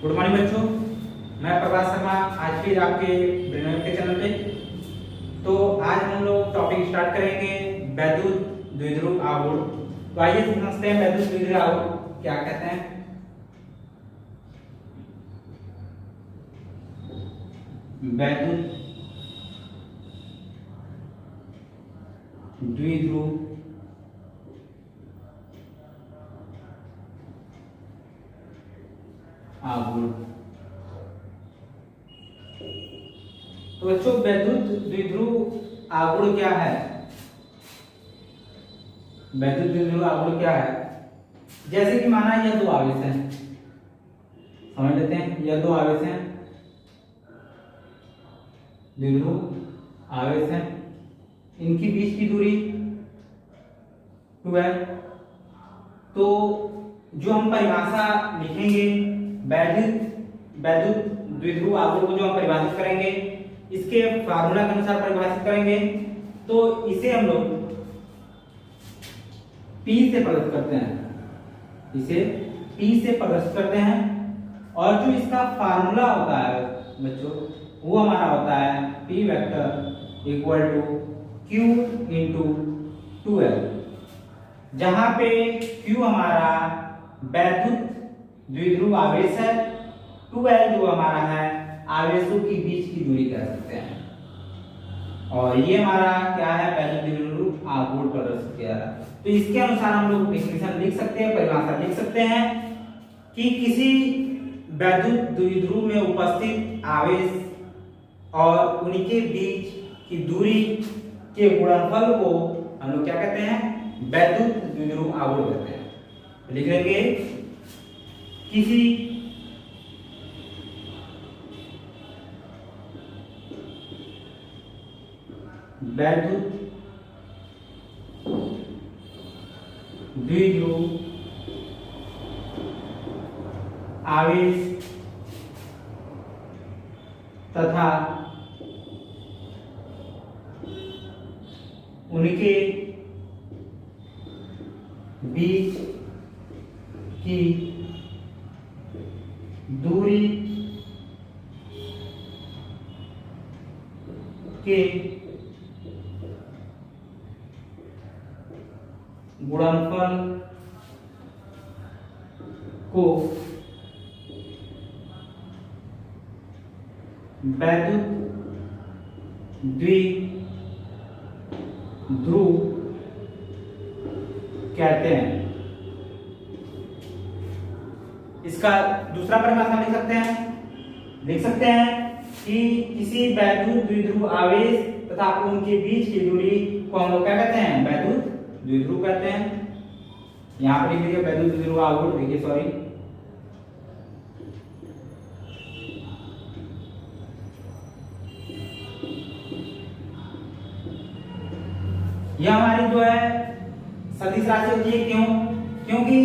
Good morning बच्चों, मैं प्रभास शर्मा आज फिर आपके ब्रेनवेव के चैनल पे। तो आज हम लोग टॉपिक स्टार्ट करेंगे वैद्युत द्विध्रुव आवर्त। तो आइए समझते हैं वैद्युत द्विध्रुव आवर्त क्या कहते हैं। वैद्युत द्विध्रुव आवर्त। तो बच्चों वैद्युत द्विध्रुव आवर्त क्या है? वैद्युत द्विध्रुव आवर्त क्या है? जैसे कि माना यह दो आवेश हैं, समझ लेते हैं। यह दो आवेश हैं, द्विध्रुव आवेश हैं, इनकी बीच की दूरी 2 है। तो जो हम परिभाषा लिखेंगे वैद्युत द्विध्रुव आवर्त को जो हम परिभाषित करेंगे, इसके फार्मूला के अनुसार परिभाषित करेंगे। तो इसे हम लोग P से प्रदर्शित करते हैं, इसे P से प्रदर्शित करते हैं। और जो इसका फार्मूला होता है बच्चों, वो हमारा होता है P vector equal to Q into 2L, जहां पे Q हमारा वैद्युत द्विध्रुव आवेश है, 2L जो हमारा है आवेशों के बीच की दूरी कह सकते हैं। और ये हमारा क्या है, वैद्युत द्विध्रुव आवर्त प्रदर्शित किया है। तो इसके अनुसार हम लोग डेफिनेशन लिख सकते हैं, परिभाषा लिख सकते हैं कि किसी वैद्युत द्विध्रुव में उपस्थित आवेश और उनके बीच की दूरी के गुणनफल को हम लोग क्या कहते हैं, वैद्युत द्विध्रुव आवर्त कहते हैं। लिख लेंगे किसी वैद्युत द्विध्रुव आवेश तथा उनके बीच की दूरी के गुणनफल को वैद्युत द्विध्रुव कहते हैं। इसका दूसरा परिभाषा लिख सकते हैं कि किसी वैद्युत द्विध्रुव आवेश तथा उनके बीच की दूरी को हम लोग क्या कहते हैं, वैद्युत द्विध्रुव कहते हैं। यहां पर लिख लीजिए वैद्युत द्विध्रुव आवर्त, देखिए सॉरी, यह हमारी जो है सदिश राशि होती है। क्यों? क्योंकि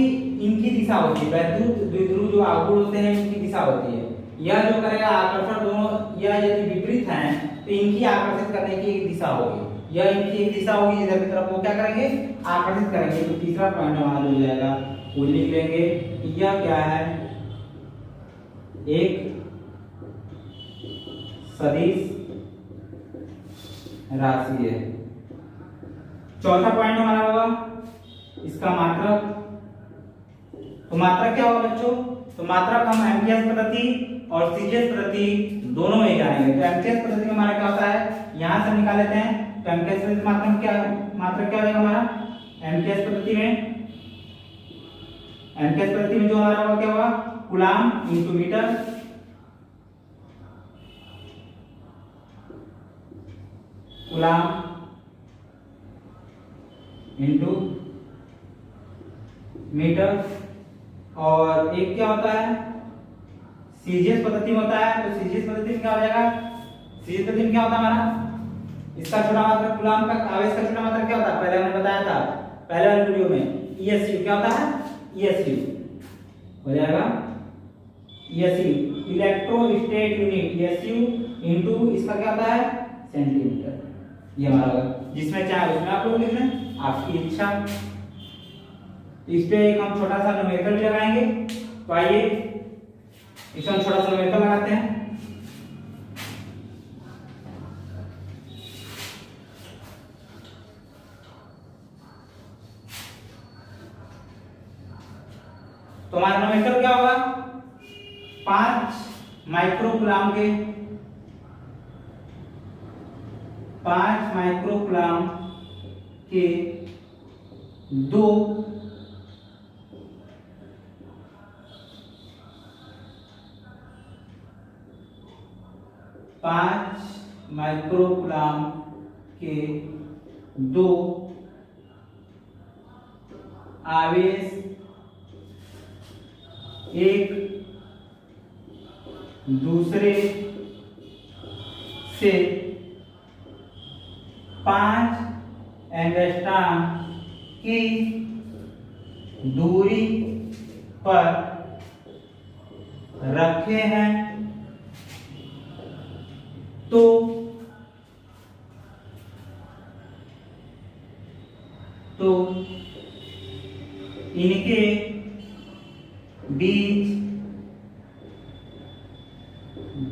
इनकी दिशा होती है, वैद्युत द्विध्रुव जो आवर्त होते हैं इनकी दिशा होती है। यह जो करेगा आकर्षण दोनों, यह यदि विपरीत हैं तो इनकी आकर्षित करने की एक दिशा होगी, यह इनकी एक दिशा होगी इधर की तरफ, वो क्या करेंगे, आकर्षित करेंगे। तो तीसरा पॉइंट हमारा हो जाएगा, वो लिख लेंगे यह क्या है, एक सदिश राशि है। चौथा पॉइंट हमारा होगा इसका मात्रक। तो मात्रक क्या होगा बच्चों? तो मात्रक हम एम्पियर्स प्रति और सीजीएस प्रति दोनों में जानेंगे। तो एम्पियर्स प्रति में हमारा क्या होता है, यहां से निकाल लेते हैं। तो एम्पियर्स प्रति मात्रक क्या होगा हमारा, एम्पियर्स प्रति में जो हमारा होगा क्या होगा, coulomb into metre, coulomb into metre. और एक क्या होता है, सीजीएस पद्धति में होता है। तो सीजीएस पद्धति में क्या हो जाएगा, सीजीएस पद्धति में क्या होता है हमारा, इसका छोटा मात्रक कूलम्ब का आवेश का छोटा मात्रक क्या होता है, पहले हमने बताया था पहले वाले वीडियो में, ईएसयू क्या होता है, ईएसयू हो जाएगा, ईएसयू इलेक्ट्रोस्टैटिक यूनिट, ईएसयू इनटू इसका क्या होता है, सेंटीमीटर। ये हमारा होगा, जिसमें चाहे उसमें आप लोग लिख लें, आपकी इच्छा। इस पे एक हम छोटा सा न्यूमेरिकल भी लगाएंगे। तो आइए इसमें हम छोटा सा न्यूमेरिकल लगाते हैं। तो हमारा न्यूमेरिकल क्या होगा? 5 माइक्रोकूलम के 5 माइक्रोकूलम के 2 5 माइक्रोकूलम के 2 आवेश एक दूसरे से 5 एंगस्ट्रॉम की दूरी पर रखे हैं तो इनके बीच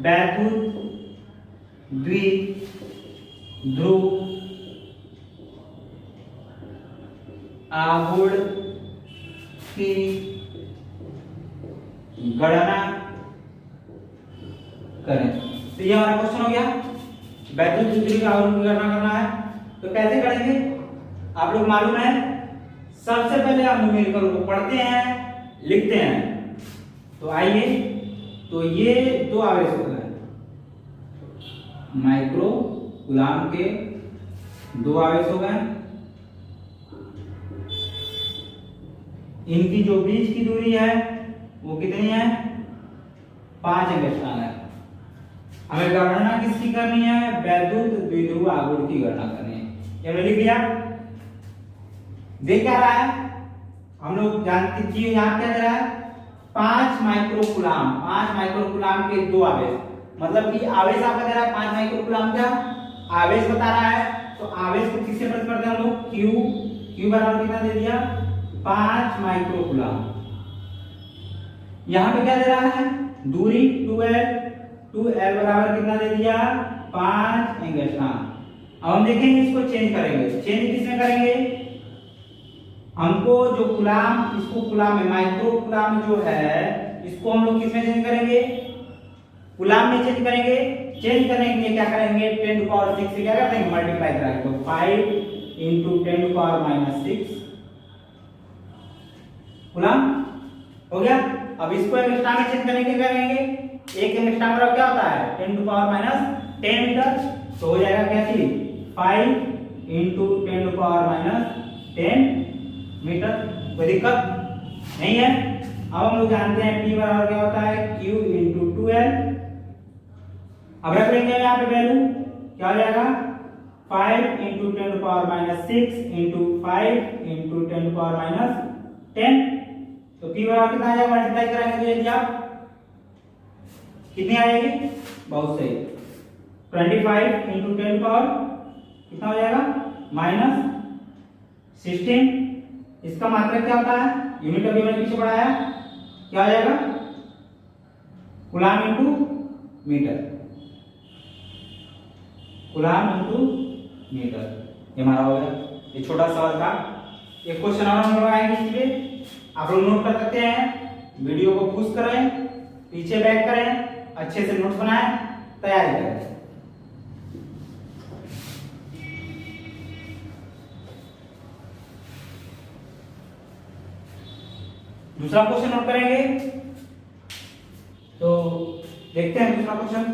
वैद्युत द्विध्रुव आघूर्ण की गणना करें। तो ये हमारा क्वेश्चन हो गया, वैद्युत द्विध्रुव आघूर्ण की गणना करना है। तो कैसे करेंगे आप लोग मालूम है, सबसे पहले हम न्यूमेरिकल को पढ़ते हैं, लिखते हैं। तो आइए, तो ये 2 आवेश हो गए माइक्रोकूलम के 2 आवेश हो गए। इनकी जो बीच की दूरी है वो कितनी है? 5 एंगस्ट्रॉम है। हमें गणना किसकी करनी है? वैद्युत द्विध्रुव आघूर्ण की गणना करनी है। ये मैंने लिख दिया। देख क्या रहा है, हम लोग जानते हैं यहाँ क्या दे रहा है? 5 माइक्रोकूलम के 2 आवेश, मतलब कि आवेश आपका दे रहा है 5 माइक्रोकूलम का आवेश बता रहा है। तो आवेश को किससे प्रकट करते हैं हम लोग? Q बराबर कितना दे दिया? 5 माइक्रोकूलम। यहाँ पे क्या दे रहा है? दूरी 2L बराबर कितना दे दिया? 5 एंगस्ट्रॉम। अब हम देखेंगे इसको चेंज करेंगे। चेंज किसमें करेंगे? हमको जो कूलम, इसको कूलम में, माइक्रोकूलम जो है इसको हम लोग किसमें चेंज करेंगे? कूलम में चेंज करेंगे। चेंज करने के लिए क्या करेंगे? 10 टू पावर 6 से क्या करते हैं? मल्टीप्लाई करेंगे। तो 5 × 10 टू पावर -6 कूलम हो गया। अब इसको एंगस्ट्रॉम में चेंज करने के लिए करेंगे, 1 एंगस्ट्रॉम बराबर क्या होता है? 10 टू पावर -10 मीटर। तो हो जाएगा क्या चीज? 5 × 10 टू पावर -10 मीटर। कोई दिक्कत नहीं है। अब हम लोग जानते हैं P बराबर क्या होता है? Q × 2L। अब रख लेंगे यहाँ पे वैल्यू, क्या हो जाएगा? 5 × 10 टू पावर -6 × 5 × 10 टू पावर -10। तो P बराबर कितना आ जाएगा? मल्टीप्लाई करेंगे तो यदि आप कितनी आ जाएगी? बहुत सही, 25 × 10 टू पावर कितना हो जाएगा? -16। इसका मात्रक क्या होता है? यूनिट अभी मैंने पीछे पढ़ाया, क्या हो जाएगा? Coulomb into metre. Coulomb into metre. ये हमारा हो गया, ये छोटा सवाल था। एक क्वेश्चन और हम लोग आएंगे, इसलिए आप लोग नोट कर सकते हैं। वीडियो को पुश करें, पीछे बैक करें, अच्छे से नोट्स बनाएं, तैयारी करें। दूसरा क्वेश्चन नोट करेंगे। तो देखते हैं दूसरा क्वेश्चन।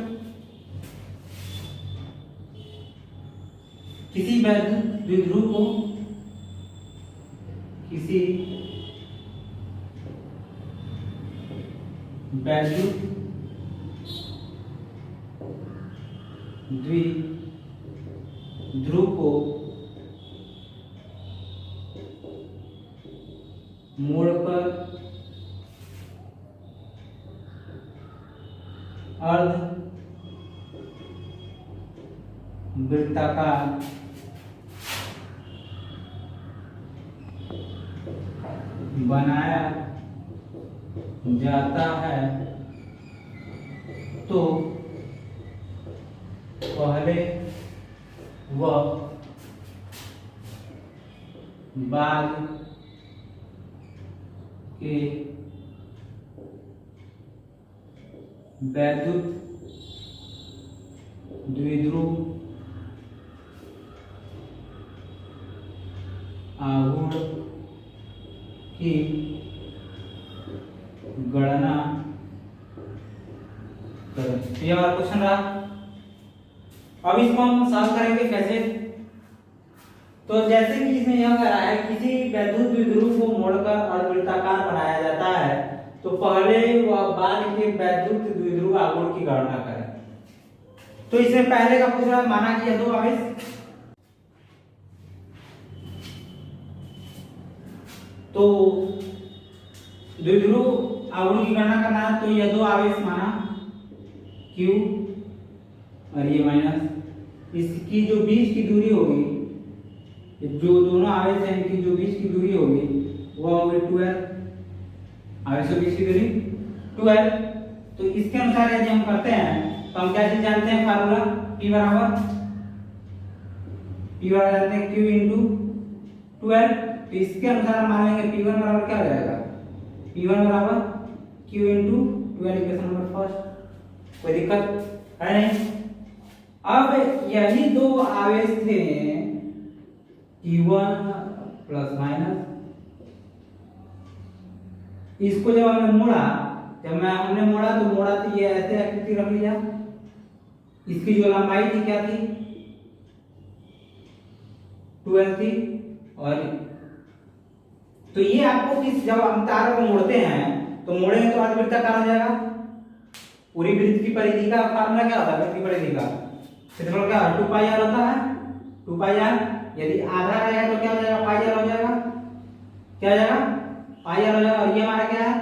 किसी वैद्युत द्विध्रुव को किसी वैद्युत द्विध्रुव को मोड़कर अर्ध वृत्ताकार बनाया जाता है तो पहले व बाद के वैद्युत द्विध्रुव आघूर्ण की गणना करें। ये हमारा क्वेश्चन रहा। अब इसको हम सॉल्व करेंगे कैसे। तो जैसे कि इसमें यह कह रहा है किसी वैद्युत द्विध्रुव को मोड़कर अर्धवृत्ताकार बनाया जाता है तो पहले व बाद के वैद्युत द्विध्रुव आघूर्ण की गणना करें। तो इसमें पहले का पूछ रहा है, माना कि यह दो आवेश तो द्विध्रुव आघूर्ण की गणना करना है। तो यह दो आवेश माना Q और ये माइनस, इसकी जो बीच की दूरी होगी, जो दोनों आवेश हैं इनकी जो बीच की दूरी होगी वो होगी 12, आवेश के बीच की दूरी 12। तो इसके अनुसार यदि हम करते हैं तो हम क्या चीज जानते हैं, फार्मूला P बराबर जानते हैं Q इंटू 12। तो इसके अनुसार हम मान लेंगे P1 बराबर क्या हो जाएगा, P1 बराबर Q into 12, equation number first. कोई दिक्कत है नहीं। अब यही दो आवेश थे Q1 प्लस माइनस, इसको जब हमने मोड़ा तो ये ऐसे आकृति रख लिया। इसकी जो लंबाई थी क्या थी, 12 थी। और तो ये आपको किस जब हम तार को मोड़ते हैं तो मोड़ेंगे तो अर्धवृत्ताकार हो जाएगा। पूरी वृत्त की परिधि का फार्मूला क्या होता है, वृत्त की परिधि का क्षेत्रफल क्या है, 2 पाई r होता है। 2 पाई r यदि आधा रहेगा तो क्या हो जाएगा, पाई r हो जाएगा। क्या हो जाएगा, पाई r हो जाएगा। और ये हमारा क्या है,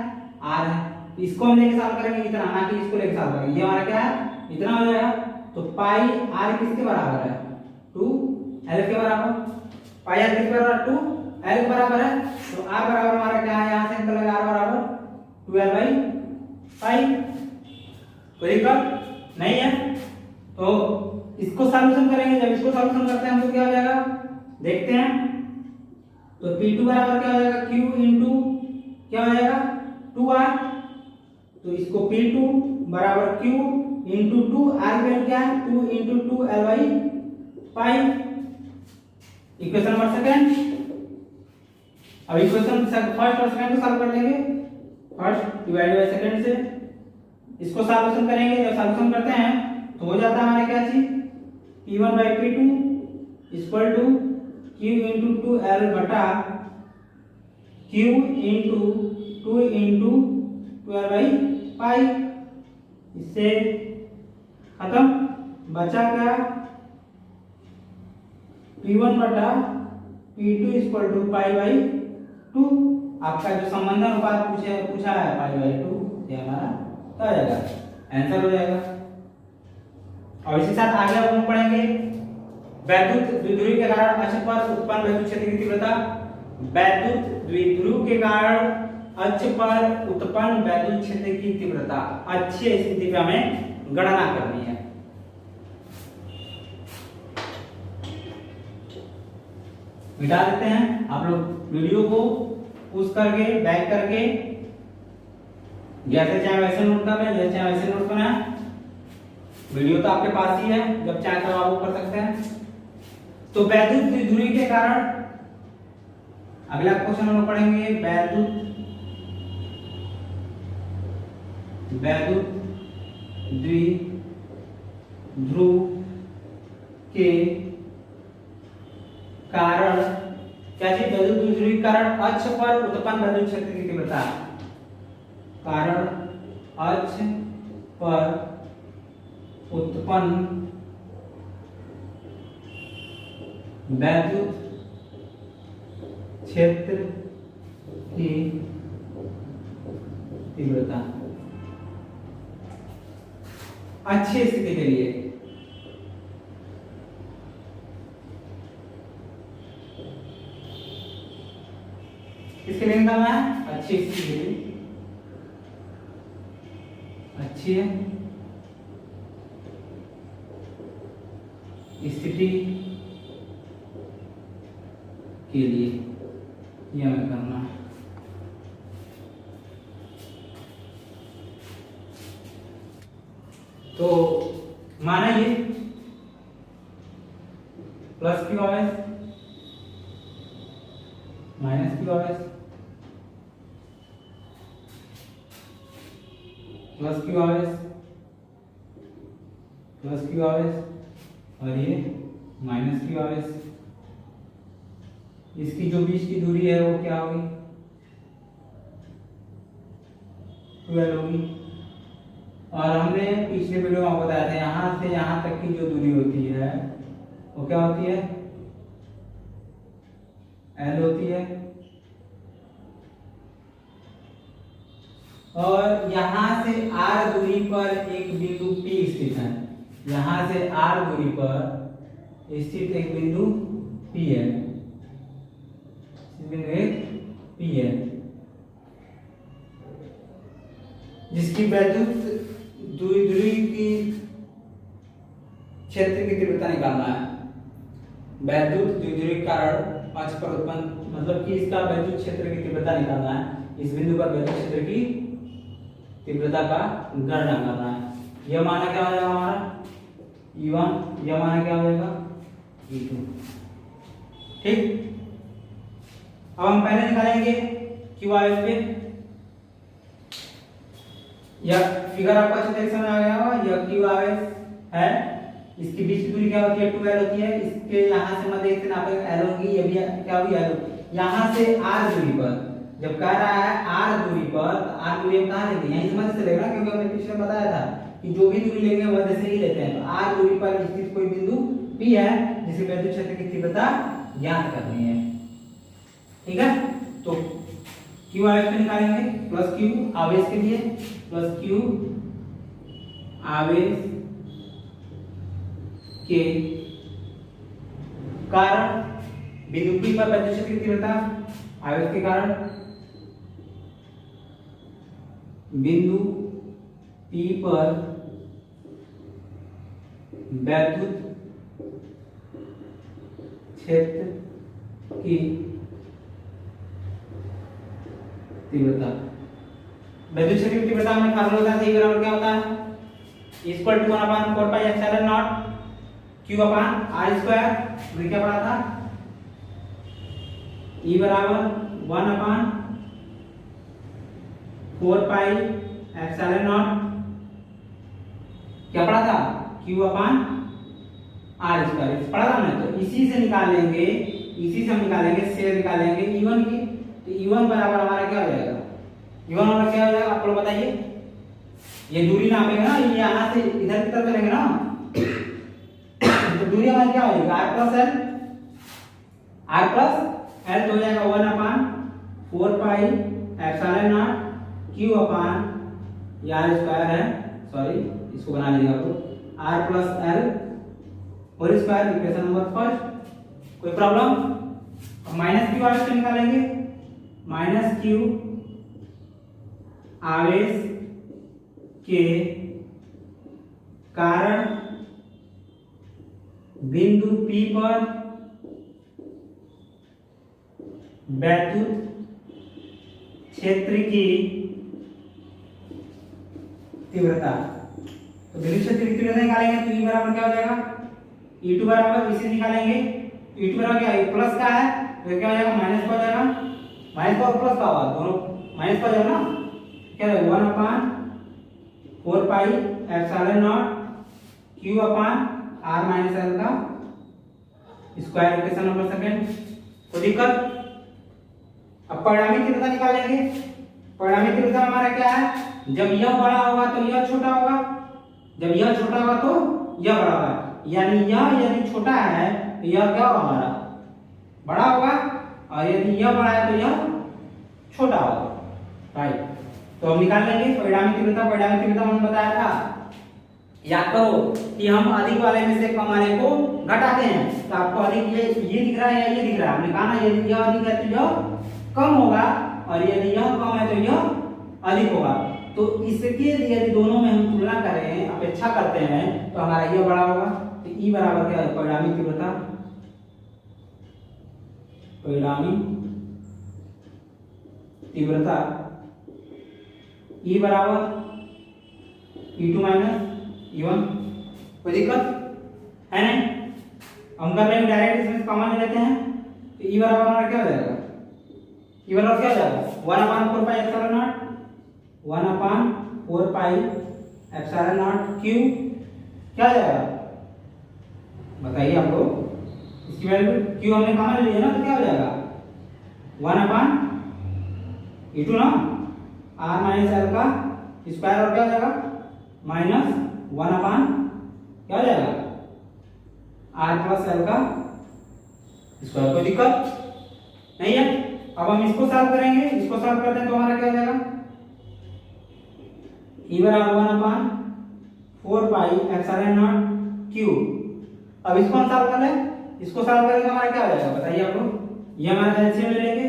r है। इसको हम लेके सॉल्व करेंगे इतना, ना कि इसको लेके सॉल्व करेंगे। ये हमारा क्या है, इतना हो जाएगा। तो पाई r किसके बराबर है, 2l के बराबर। पाई r किसके बराबर, 2l के बराबर है। तो r बराबर हमारा क्या है, यहां से निकलेगा r बराबर 12/पाई। कोई दिक्कत नहीं है। तो इसको सॉल्यूशन करेंगे। जब इसको सॉल्यूशन करते हैं तो क्या हो जाएगा, देखते हैं। तो P2 बराबर क्या हो जाएगा, Q इंटू क्या हो जाएगा, 2r। तो इसको P2 बराबर Q इंटू 2r की वैल्यू क्या है, 2 इंटू 2l/पाई। Equation number second. अब इक्वेशन फर्स्ट और सेकंड को सॉल्व कर लेंगे। फर्स्ट डिवाइड बाय सेकंड से इसको सॉल्यूशन करेंगे। जब सॉल्यूशन करते हैं तो हो जाता है हमारे क्या चीज, P1/P2 equal to Q into 2l बटा Q इंटू 2 इंटू 12/पाई। इससे खत्म, बचा क्या, P1 बटा P2 इक्वल टू पाई/2। आपका जो संबंध अनुपात पूछा है पाई/2, ये हमारा क्या हो जाएगा, आंसर हो जाएगा। और इसी साथ आगे हम पढ़ेंगे वैद्युत द्विध्रुव के कारण अक्ष पर उत्पन्न वैद्युत क्षेत्र की तीव्रता। वैद्युत द्विध्रुव के कारण अक्ष पर उत्पन्न वैद्युत क्षेत्र की तीव्रता अच्छी स्थिति पे हमें गणना करनी है। मिटा देते हैं। आप लोग वीडियो को पुश करके बैक करके जैसे चाहे वैसे नोट कर लें, जैसे चाहे वैसे नोट करना है। वीडियो तो आपके पास ही है, जब चाहे तब आप वो कर सकते हैं। तो वैद्युत द्विध्रुवी के कारण अगला क्वेश्चन हम लोग पढ़ेंगे वैद्युत द्विध्रुव के कारण क्या चीज, वैद्युत द्विध्रुवी के कारण अक्ष पर उत्पन्न वैद्युत क्षेत्र की तीव्रता। कारण अक्ष पर उत्पन्न वैद्युत क्षेत्र की तीव्रता अच्छी स्थिति के लिए किसके लिए निकालना है, अच्छी स्थिति के लिए। अच्छी है स्थिति के लिए ये हमें करना है। तो माना ये प्लस क्यू आवेश माइनस क्यू आवेश प्लस क्यू आवेश प्लस क्यू आवेश और ये माइनस क्यू आवेश। इसकी जो बीच की दूरी है वो क्या होगी, 12 होगी। और हमने पिछले वीडियो में बताया था यहां से यहां तक की जो दूरी होती है वो क्या होती है, L होती है। और यहां से R दूरी पर एक बिंदु P स्थित है, यहां से R दूरी पर स्थित एक बिंदु P है, बिंदु एक P है, जिसकी वैद्युत दूरी की क्षेत्र की तीव्रता निकालना है। वैद्युत द्विध्रुवी के कारण पक्ष पर उत्पन्न मतलब कि इसका वैद्युत क्षेत्र की तीव्रता निकालना है। इस बिंदु पर वैद्युत क्षेत्र की तीव्रता का गणना करना है। यह माना क्या हो जाएगा हमारा E1, यह माना क्या हो जाएगा E2। ठीक, अब हम पहले निकालेंगे क्यू आवेश पे। यह फिगर आपको अच्छे तरीके से समझ आ गया होगा। यह क्यू आवेश है, इसकी बीच की दूरी क्या होती है 2L होती है। इसके यहाँ से मध्य स्थित नापे L होगी, ये भी क्या होगी L होगी। यहाँ से R दूरी पर जब कह रहा है R दूरी पर, तो R दूरी हम कहाँ लेंगे, यहीं से मध्य से लेंगे ना, क्योंकि हमने पिछले बताया था कि जो भी दूरी लेंगे मध्य से ही लेते हैं। तो R दूरी पर स्थित कोई बिंदु P है जिसे वैद्युत क्षेत्र की तीव्रता ज्ञात करनी है। ठीक है, तो क्यू आवेश पे निकालेंगे प्लस क्यू आवेश के लिए, प्लस क्यू आवेश के कारण बिंदु P पर वैद्युत क्षेत्र की तीव्रता, आवेश के कारण बिंदु P पर वैद्युत क्षेत्र की तीव्रता। वैद्युत क्षेत्र की तीव्रता में फार्मूला होता है, सही बराबर क्या होता है equal to 1/4 pi epsilon nought Q upon R square. हमने क्या पढ़ा था, E बराबर 1/4 पाई एप्सिलॉन नॉट क्या पढ़ा था Q अपान R स्क्वायर पढ़ा था हमने। तो इसी से निकालेंगे, इसी से हम निकालेंगे शेयर निकालेंगे E1 की। तो E1 बराबर हमारा क्या हो जाएगा, E1 हमारा क्या हो जाएगा आप लोग बताइए। ये दूरी नापेंगे ना, ये यहाँ से इधर की तरफ चलेंगे ना, तो दूरी हमारी क्या हो जाएगी R प्लस L तो हो जाएगा 1/4 pi epsilon nought Q upon R square है, सॉरी इसको बना लीजिएगा आप लोग, R plus L whole square. Equation number first, कोई प्रॉब्लम। अब माइनस क्यू आवेश निकालेंगे, माइनस क्यू आवेश के कारण बिंदु P पर वैद्युत क्षेत्र की तीव्रता। तो विद्युत क्षेत्र की तीव्रता निकालेंगे तो E बराबर क्या हो जाएगा, E2 बराबर इसे निकालेंगे, E2 बराबर क्या है प्लस का है तो क्या हो जाएगा माइनस का हो जाएगा, माइनस का और प्लस का होगा दोनों माइनस का हो जाएगा ना, क्या है 1/4 pi epsilon nought Q upon R minus L का स्क्वायर। इक्वेशन नंबर सेकंड, कोई दिक्कत। अब परिणामी तीव्रता निकालेंगे। परिणामी तीव्रता हमारा क्या है, जब यह बड़ा होगा तो यह छोटा होगा, जब यह छोटा होगा तो यह बड़ा होगा। यानी यह यदि छोटा है तो यह क्या होगा हमारा बड़ा होगा, और यदि यह बड़ा है तो यह छोटा होगा। राइट, तो हम निकाल लेंगे परिणामी तीव्रता। परिणामी तीव्रता हमने बताया था, याद करो कि हम अधिक वाले में से कम वाले को घटाते हैं। तो आपको अधिक ये दिख रहा है या ये दिख रहा है, हमने कहा ना यदि यह अधिक है तो यह कम होगा, और यदि यह कम है तो यह अधिक होगा। तो इसके यदि दोनों में हम तुलना करें, अपेक्षा करते हैं, तो हमारा यह बड़ा होगा। तो ई बराबर क्या है, परिणामी तीव्रता, परिणामी तीव्रता ई बराबर E2 माइनस E1। कोई दिक्कत है नहीं? हम कर लेंगे डायरेक्ट, इसमें कॉमन ले लेते हैं तो ई बराबर हमारा क्या हो जाएगा, ई बराबर क्या हो जाएगा 1/4 pi epsilon not, 1/4 pi epsilon not Q क्या हो जाएगा बताइए आप लोग। इसकी वैल्यू क्यू हमने कॉमन ले लिया ना, तो क्या हो जाएगा 1/E2 ना, r माइनस एल का स्क्वायर और क्या हो जाएगा माइनस 1/, क्या हो जाएगा r प्लस एल का स्क्वायर। कोई दिक्कत नहीं है? अब हम इसको सॉल्व करेंगे, इसको सॉल्व करते हैं तो हमारा क्या हो जाएगा e बराबर 1/4 पाई एप्सिलॉन नॉट क्यू। अब इसको हम सॉल्व कर लें, इसको सॉल्व करेंगे तो हमारा क्या हो जाएगा बताइए आप लोग। ये हमारा एलसीएम ले लेंगे,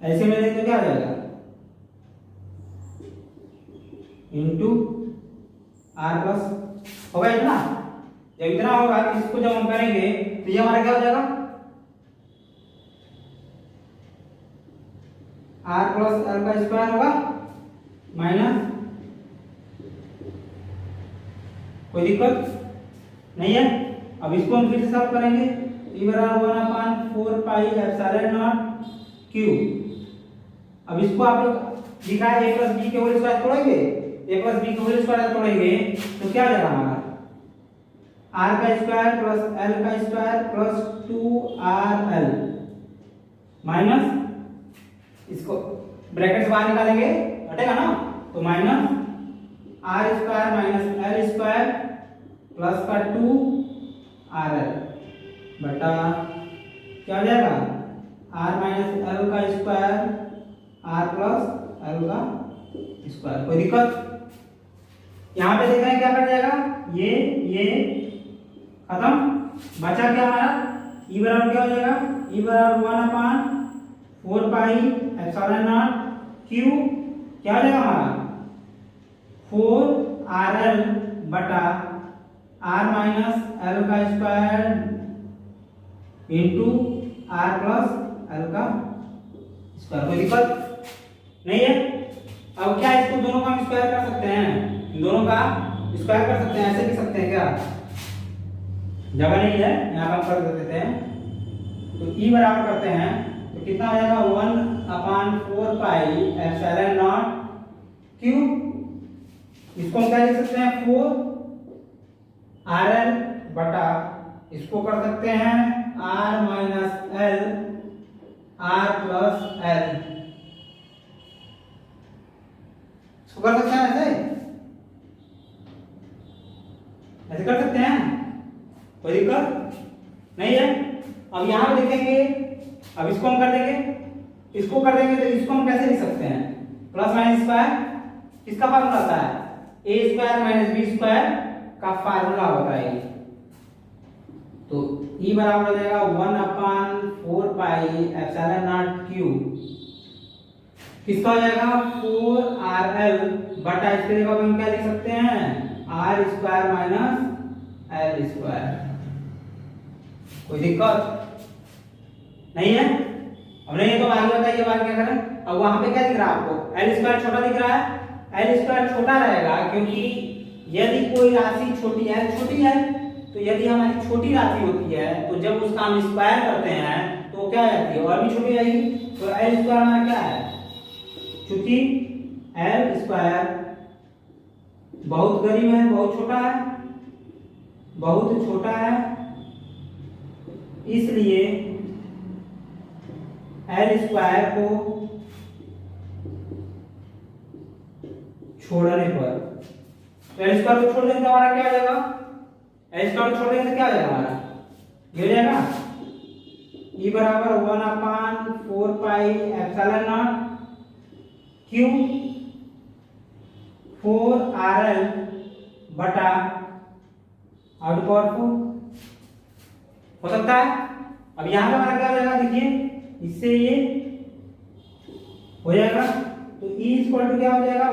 एलसीएम ले लेंगे तो क्या हो जाएगा इनटू r प्लस होगा इतना। जब इतना होगा तो इसको जब हम करेंगे तो ये हमारा क्या हो जाएगा r प्लस एल का स्क्वायर होगा माइनस, कोई दिक्कत नहीं है? अब इसको हम फिर से सॉल्व करेंगे, e बराबर 1/4 पाई एप्सिलॉन नॉट क्यू। अब इसको आप लोग लिखा है a प्लस बी के होल स्क्वायर तोड़ेंगे, a प्लस बी के होल स्क्वायर तोड़ेंगे तो क्या हो जाएगा हमारा r का स्क्वायर प्लस l का स्क्वायर प्लस 2rl माइनस, इसको ब्रैकेट से बाहर निकालेंगे हटेगा ना, तो minus r square minus l square plus का 2rl बटा क्या हो जाएगा r माइनस l का स्क्वायर r प्लस l का स्क्वायर। कोई दिक्कत? यहाँ पे देख रहे हैं क्या कट जाएगा, ये खत्म, बचा क्या हमारा e बराबर क्या हो जाएगा, e बराबर 1/4 पाई एप्सिलॉन नॉट क्यू क्या हो जाएगा हमारा 4rl बटा r माइनस l का square into r plus l का स्क्वायर। कोई दिक्कत नहीं है? अब क्या इसको दोनों का हम स्क्वायर कर सकते हैं, दोनों का स्क्वायर कर सकते हैं, ऐसे लिख सकते हैं क्या, जगह नहीं है यहाँ पर कर देते हैं। तो e बराबर करते हैं तो कितना हो जाएगा 1/4 पाई एप्सिलॉन नॉट क्यू। इसको हम क्या लिख सकते हैं 4rl बटा, इसको कर सकते हैं r minus l r plus l, इसको कर सकते हैं ऐसे कर सकते हैं, कोई दिक्कत नहीं है? अब यहाँ पे देखेंगे, अब इसको हम कर देंगे, इसको कर देंगे तो इसको हम कैसे लिख सकते हैं प्लस माइनस स्क्वायर, किसका फार्मूला आता है a square minus b square का फार्मूला होता है। तो e बराबर हो जाएगा 1/4 पाई एप्सिलॉन नॉट क्यू, किसका हो जाएगा 4rl बटा, इसके जगह हम क्या लिख सकते हैं r square minus l square. कोई दिक्कत नहीं है? अब नहीं तो आगे बताइए बात क्या करें। अब वहां पे क्या दिख रहा है आपको l स्क्वायर छोटा दिख रहा है, l स्क्वायर छोटा रहेगा क्योंकि यदि कोई राशि छोटी है तो यदि हमारी छोटी राशि होती है तो जब उसका हम स्क्वायर करते हैं तो क्या जाती है और भी छोटी जाएगी। तो l स्क्वायर हमारा क्या है, चूंकि l स्क्वायर बहुत करीब है, बहुत छोटा है, इसलिए l स्क्वायर को छोड़ने पर, तो l स्क्वायर को छोड़ देंगे तो हमारा क्या हो जाएगा, l स्क्वायर को छोड़ देंगे तो क्या हो जाएगा हमारा, ये हो जाएगा e बराबर 1/4 pi epsilon not Q 4rl बटा आउट पावर 4 हो सकता है। अब यहाँ पे हमारा क्या हो जाएगा, देखिए इससे ये हो जाएगा, तो e इक्वल टू क्या हो जाएगा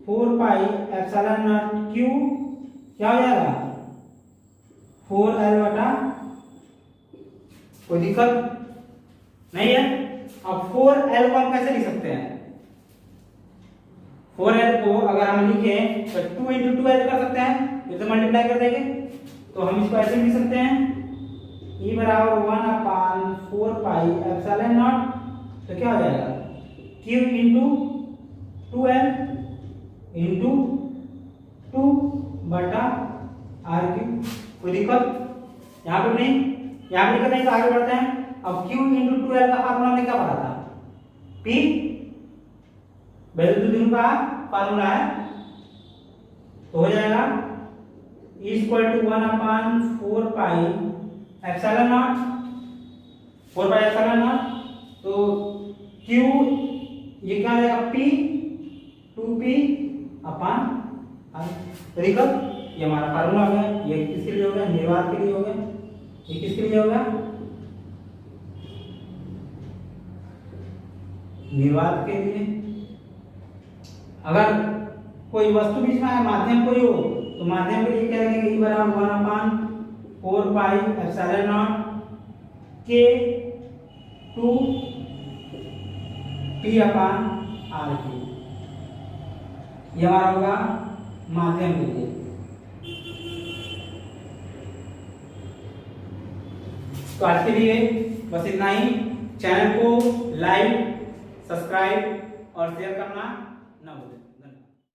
1/4 पाई एप्सिलॉन नॉट क्यू क्या हो जाएगा 4L बटा, कोई दिक्कत नहीं है। अब 4L को हम कैसे लिख सकते हैं, 4L को अगर हम लिखें तो 2 × 2L कर सकते हैं, इसे मल्टीप्लाई कर देंगे तो हम इसको ऐसे लिख सकते हैं E बराबर 1/4 पाई एप्सिलॉन नॉट, तो क्या हो जाएगा Q × 2L × 2 बटा RQ। कोई दिक्कत यहाँ पे नहीं, यहाँ पे दिक्कत नहीं तो आगे बढ़ते हैं। अब Q × 2L का फार्मूला हमने क्या पढ़ा था, P वैल्यू टू दिन का फार्मूला है, तो हो जाएगा E = 1/4 pi epsilon not, 4 pi epsilon not, तो Q ये क्या हो जाएगा P 2P/R। तरीका ये हमारा फार्मूला हो गया। ये किसके लिए हो गया, निर्वात के लिए हो गया। ये किसके लिए हो गया, निर्वात के लिए। अगर कोई वस्तु बीच में है, माध्यम कोई हो, तो माध्यम के लिए क्या लिखेंगे, E बराबर 1/4 pi epsilon not K 2P/R। ये हमारा होगा माध्यम के लिए। तो आज के लिए बस इतना ही। चैनल को लाइक, सब्सक्राइब और शेयर करना